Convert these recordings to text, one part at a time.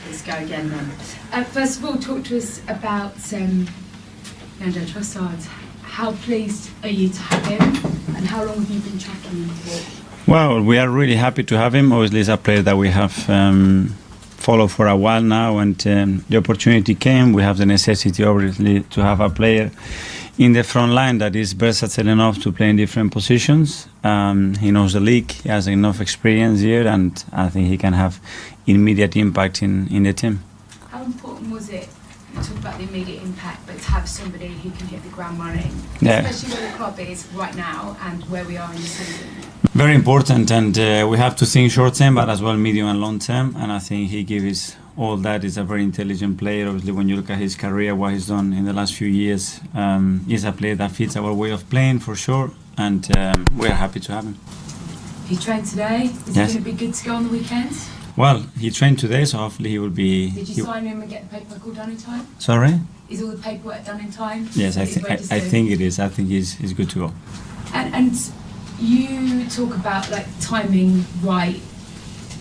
Let's go again then. First of all, talk to us about Leandro Trossard. How pleased are you to have him, and how long have you been tracking him for? Well, we are really happy to have him. Obviously, it's a player that we have followed for a while now, and the opportunity came. We have the necessity, obviously, to have a player in the front line that is versatile enough to play in different positions. He knows the league, he has enough experience here, and I think he can have immediate impact in the team. How important was it, you talk about the immediate impact, but to have somebody who can hit the ground running, especially where the club is right now and where we are in the season? Very important, and we have to think short term, but as well medium and long term, and I think he gives all that. He's a very intelligent player. Obviously, when you look at his career, what he's done in the last few years, he's a player that fits our way of playing for sure, and we're happy to have him. He trained today. Is he going to be good to go on the weekend? Well, he trained today, so hopefully he will be... Did you sign him and get the paperwork all done in time? Sorry? Is all the paperwork done in time? Yes, I think it is. I think he's good to go. And you talk about like timing right.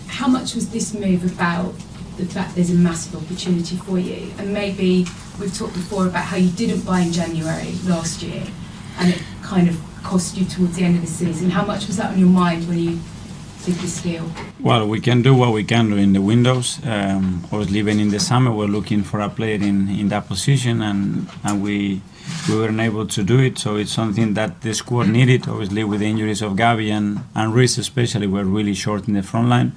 How much was this move about the fact there's a massive opportunity for you? And maybe we've talked before about how you didn't buy in January last year and it kind of cost you towards the end of the season. How much was that on your mind when you did this deal? Well, we can do what we can do in the windows. Obviously, even in the summer, we're looking for a player in that position, and we weren't able to do it. So it's something that the squad needed. Obviously, with the injuries of Gavi and Reece especially, we're really short in the front line.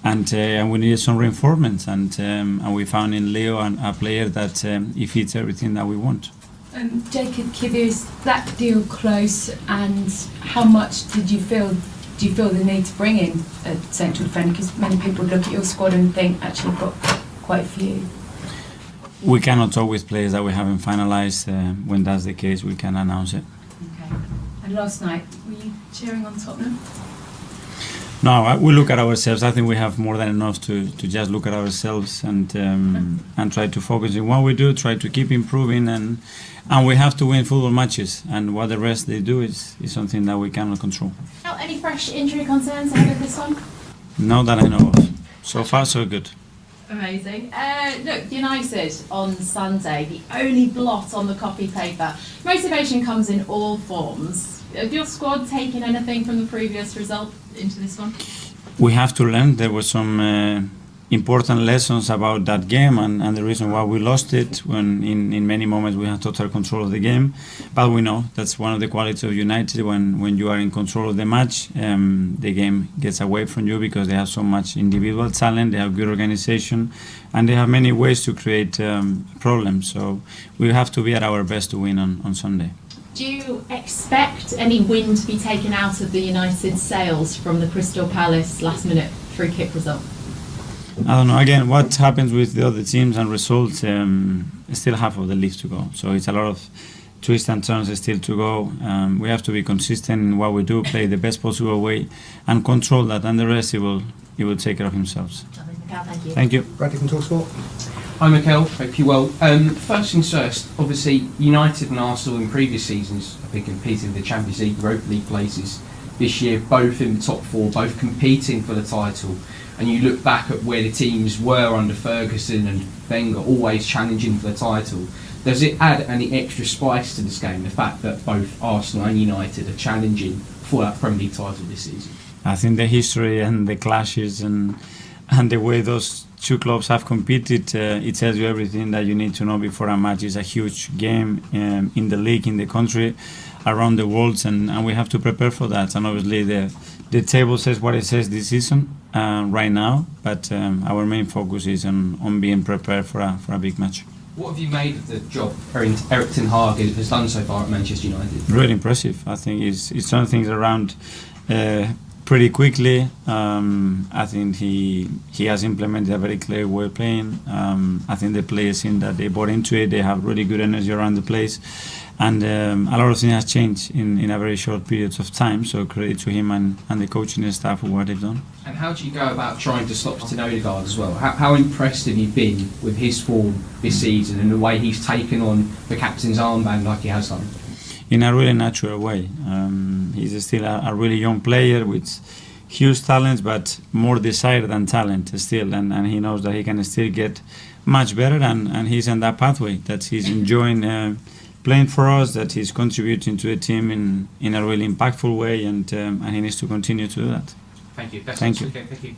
And we needed some reinforcements, and we found in Leo a player that he fits everything that we want. Jacob Kivior, is that deal close, and how much do you feel the need to bring in a central defender? Because many people look at your squad and think, actually, you've got quite a few. We cannot talk with players that we haven't finalised. When that's the case, we can announce it. Okay. And last night, were you cheering on Tottenham? No, we look at ourselves. I think we have more than enough to just look at ourselves and try to focus on what we do, try to keep improving, and we have to win football matches. And what the rest they do is something that we cannot control. Now, any fresh injury concerns ahead of this one? No, that I know of. So far, so good. Amazing. Look, United on Sunday, the only blot on the copy paper. Motivation comes in all forms. Have your squad taken anything from the previous result into this one? We have to learn. There were some important lessons about that game and the reason why we lost it, when in many moments we had total control of the game. But we know that's one of the qualities of United. When you are in control of the match, the game gets away from you because they have so much individual talent, they have good organization, and they have many ways to create problems. So we have to be at our best to win on Sunday. Do you expect any wind to be taken out of the United sails from the Crystal Palace last-minute free-kick result? I don't know. Again, what happens with the other teams and results, still half of the league to go. So it's a lot of twists and turns still to go. We have to be consistent in what we do, play the best possible way, and control that. And the rest, he will take care of himself. Thank you. Thank you. Bradley from TalkSport. Hi Mikel, hope you're well. First things first, obviously United and Arsenal in previous seasons have been competing for the Champions League, Europa League places. This year, both in the top four, both competing for the title. And you look back at where the teams were under Ferguson and Wenger, always challenging for the title. Does it add any extra spice to this game, the fact that both Arsenal and United are challenging for that Premier League title this season? I think the history and the clashes and the way those two clubs have competed, it tells you everything that you need to know before a match. It's a huge game in the league, in the country, around the world, and we have to prepare for that. And obviously the table says what it says this season right now, but our main focus is on being prepared for a big match. What have you made of the job Erik ten Hag has done so far at Manchester United? Really impressive. I think he's turned things around pretty quickly. I think he has implemented a very clear way of playing. I think the players in that they bought into it. They have really good energy around the place, and a lot of things has changed in a very short period of time. So credit to him and the coaching staff for what they've done. And how do you go about trying to stop Odegaard as well? How impressed have you been with his form this season and the way he's taken on the captain's armband like he has done? In a really natural way. He's still a really young player with huge talents, but more desire than talent still, and he knows that he can still get much better, and he's on that pathway, that he's enjoying playing for us, that he's contributing to the team in a really impactful way, and he needs to continue to do that. Thank you. Thank you. Okay, thank you.